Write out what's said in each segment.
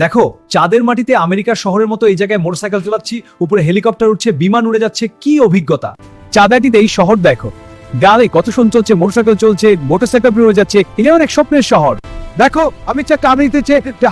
দেখো, চাঁদের মাটিতে আমেরিকার শহরের মতো এই জায়গায় মোটরসাইকেল চালাচ্ছি, উপরে হেলিকপ্টার উঠছে, বিমান উড়ে যাচ্ছে, কি অভিজ্ঞতা। চাঁদাটিতে এই শহর দেখো, গালে কত সুন্দর চলছে, মোটরসাইকেল চলছে, মোটরসাইকেল উড়ে যাচ্ছে, এটা অনেক স্বপ্নের শহর। দেখো, আমি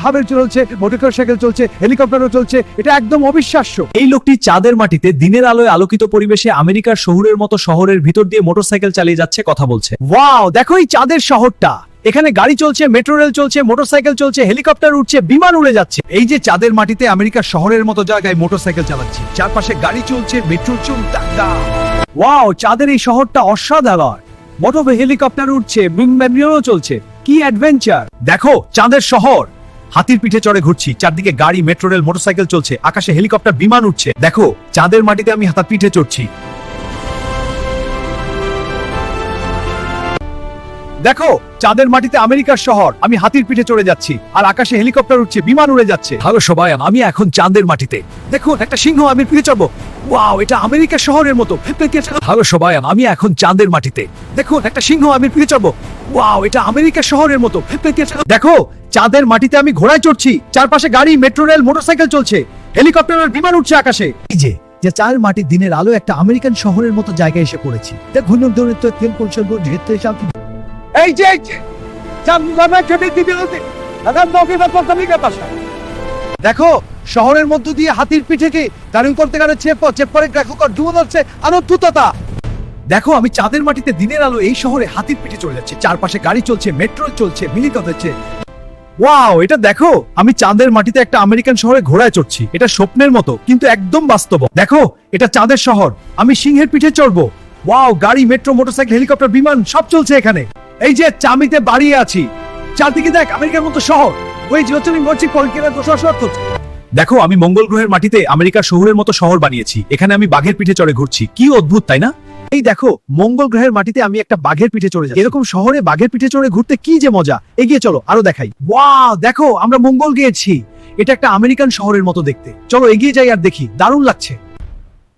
হাবের চলছে, মোটরসাইকেল চলছে, হেলিকপ্টারও চলছে, এটা একদম অবিশ্বাস্য। এই লোকটি চাঁদের মাটিতে দিনের আলোয় আলোকিত পরিবেশে আমেরিকার শহরের মতো শহরের ভিতর দিয়ে মোটরসাইকেল চালিয়ে যাচ্ছে, কথা বলছে। ওয়াও, দেখো এই চাঁদের শহরটা, এখানে গাড়ি চলছে, মেট্রো রেল চলছে, মোটরসাইকেল চলছে, হেলিকপ্টার উঠছে, বিমান উড়ে যাচ্ছে। এই যে চাঁদের মাটিতে আমেরিকার শহরের মতো জায়গায় মোটরসাইকেল চালাচ্ছি, চারপাশে গাড়ি চলছে, মেট্রো চলছে। ওয়াও, চাঁদের এই শহরটা অসাধারণ। মোটর হেলিকপ্টার উঠছে, বিমানও চলছে, কি অ্যাডভেঞ্চার। দেখো চাঁদের শহর, হাতির পিঠে চড়ে ঘুরছি, চারদিকে গাড়ি, মেট্রো রেল, মোটরসাইকেল চলছে, আকাশে হেলিকপ্টার, বিমান উঠছে। দেখো চাঁদের মাটিতে আমি হাতির পিঠে চড়ছি। দেখো চাঁদের মাটিতে আমেরিকার শহর, আমি হাতির পিঠে চড়ে যাচ্ছি, আর আকাশে হেলিকপ্টার উঠছে, বিমান উড়ে যাচ্ছে। হ্যালো সবাই, আমি এখন চাঁদের মাটিতে। দেখুন একটা সিংহ, আমি পিঠে চড়বো। ওয়াও, এটা আমেরিকার শহরের মতো। হ্যালো সবাই, আমি এখন চাঁদের মাটিতে। দেখুন একটা সিংহ, আমি পিঠে চড়বো। ওয়াও, এটা আমেরিকার শহরের মতো। দেখো চাঁদের মাটিতে আমি ঘোড়ায় চড়ছি, চারপাশে গাড়ি, মেট্রো রেল, মোটরসাইকেল চলছে, হেলিকপ্টার আর বিমান উঠছে আকাশে। এই যে চাঁদের মাটির দিনের আলো একটা আমেরিকান শহরের মতো জায়গায় এসে পড়েছি। দেখুন এই যে দেখো শহরের মধ্য দিয়ে হাতির পিঠেকে দাঁড়িং করতে গেলে আনন্দতা। দেখো আমি চাঁদের মাটিতে দিনের আলো এই শহরে হাতির পিঠে চলে যাচ্ছে, চারপাশে গাড়ি চলছে, মেট্রো চলছে, মিলিত হচ্ছে। ওয়াও, এটা দেখো আমি চাঁদের মাটিতে একটা আমেরিকান শহরে ঘোড়ায় চড়ছি, এটা স্বপ্নের মতো কিন্তু একদম বাস্তব। দেখো এটা চাঁদের শহর, আমি সিংহের পিঠে চড়বো। ওয়াও, গাড়ি, মেট্রো, মোটরসাইকেল, হেলিকপ্টার, বিমান সব চলছে এখানে। এই যে চামিতে দাঁড়িয়ে আছি, চারদিকে দেখ আমেরিকার মতো শহর। ওই দেখো আমি মঙ্গল গ্রহের মাটিতে আমেরিকার শহরের মতো শহর বানিয়েছি, এখানে আমি বাঘের পিঠে চড়ে ঘুরছি, কি অদ্ভুত তাই না? এই দেখো মঙ্গল গ্রহের মাটিতে আমি একটা বাঘের পিঠে চড়ে যাচ্ছি, এরকম শহরে বাঘের পিঠে চড়ে ঘুরতে কি যে মজা। এগিয়ে চলো আরো দেখাই। ওয়াও, দেখো আমরা মঙ্গল গিয়েছি, এটা একটা আমেরিকান শহরের মতো দেখতে। চলো এগিয়ে যাই আর দেখি, দারুণ লাগছে।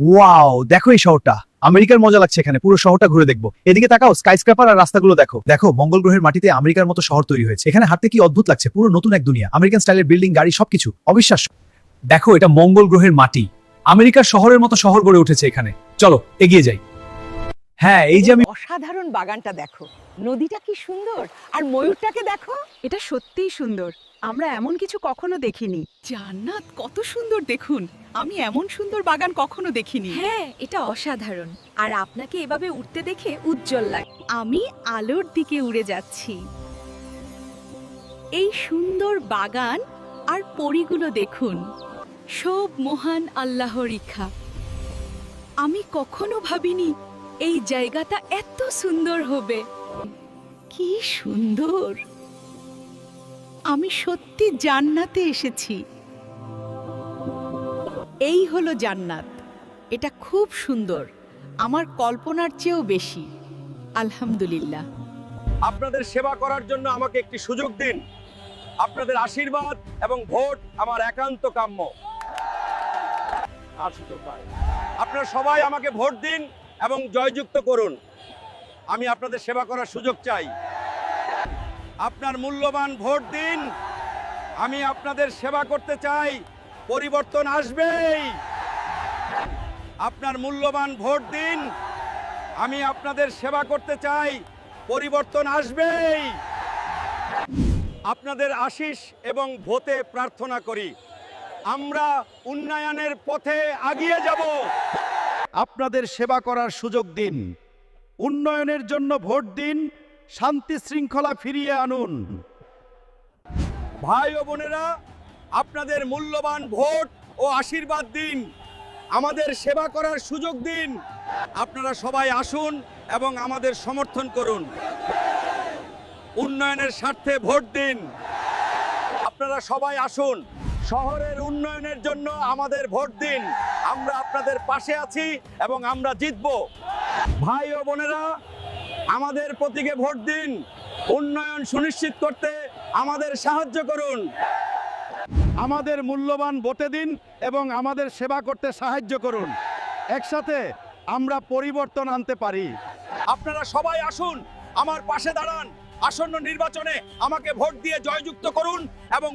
ওয়াও, দেখো এই শহরটা আমেরিকার মজা লাগছে, এখানে পুরো শহরটা ঘুরে দেখবো। এদিকে তাকাও, স্কাইস্ক্র্যাপার আর রাস্তাগুলো দেখো। দেখো মঙ্গল গ্রহের মাটিতে আমেরিকার মতো শহর তৈরি হয়েছে, এখানে হাঁটতে কি অদ্ভুত লাগছে, পুরো নতুন এক দুনিয়া, আমেরিকান স্টাইলের বিল্ডিং, গাড়ি, সবকিছু অবিশ্বাস্য। দেখো এটা মঙ্গল গ্রহের মাটি, আমেরিকার শহরের মতো শহর গড়ে উঠেছে এখানে। চলো এগিয়ে যাই। হ্যাঁ, এই যে আমি অসাধারণ বাগানটা দেখো, নদীটা কি সুন্দর, আর ময়ূরটাকে দেখো, এটা সত্যিই সুন্দর, আমরা এমন কিছু কখনো দেখিনি। জান্নাত কত সুন্দর দেখুন, আমি এমন সুন্দর বাগান কখনো দেখিনি। হ্যাঁ, এটা অসাধারণ, আর আপনাকে এভাবে উঠতে দেখে উজ্জ্বল লাগে। আমি আলোর দিকে উড়ে যাচ্ছি। এই সুন্দর বাগান আর পরিগুলো দেখুন, সব মহান আল্লাহর ইচ্ছা। আমি কখনো ভাবিনি এই জায়গাটা এত সুন্দর হবে। কি সুন্দর, আমি সত্যি জান্নাতে এসেছি। এই হলো জান্নাত, এটা খুব সুন্দর, আমার কল্পনার চেয়েও বেশি। আলহামদুলিল্লাহ। আপনাদের সেবা করার জন্য আমাকে একটি সুযোগ দিন। আপনাদের আশীর্বাদ এবং ভোট আমার একান্ত কাম্য। আপনারা সবাই আমাকে ভোট দিন এবং জয়যুক্ত করুন। আমি আপনাদের সেবা করার সুযোগ চাই। আপনার মূল্যবান ভোট দিন। আমি আপনাদের সেবা করতে চাই, পরিবর্তন আসবেই। আপনার মূল্যবান ভোট দিন। আমি আপনাদের সেবা করতে চাই, পরিবর্তন আসবেই। আপনাদের আশীষ এবং ভোটে প্রার্থনা করি আমরা উন্নয়নের পথে এগিয়ে যাব। আপনাদের সেবা করার সুযোগ দিন, উন্নয়নের জন্য ভোট দিন, শান্তি শৃঙ্খলা ফিরিয়ে আনুন। ভাই ও বোনেরা, আপনাদের মূল্যবান ভোট ও আশীর্বাদ দিন, আমাদের সেবা করার সুযোগ দিন। আপনারা সবাই আসুন এবং আমাদের সমর্থন করুন। উন্নয়নের স্বার্থে ভোট দিন। আপনারা সবাই আসুন, শহরের উন্নয়নের জন্য আমাদের ভোট দিন। আমরা আপনাদের পাশে আছি এবং আমরা জিতব। ভাই ও বোনেরা, আমাদের প্রতীকে ভোট দিন, উন্নয়ন সুনিশ্চিত করতে আমাদের সাহায্য করুন। আমাদের মূল্যবান ভোটে দিন এবং আমাদের সেবা করতে সাহায্য করুন। একসাথে আমরা পরিবর্তন আনতে পারি। আপনারা সবাই আসুন, আমার পাশে দাঁড়ান। আসন্ন নির্বাচনে আমাকে ভোট দিয়ে জয়যুক্ত করুন এবং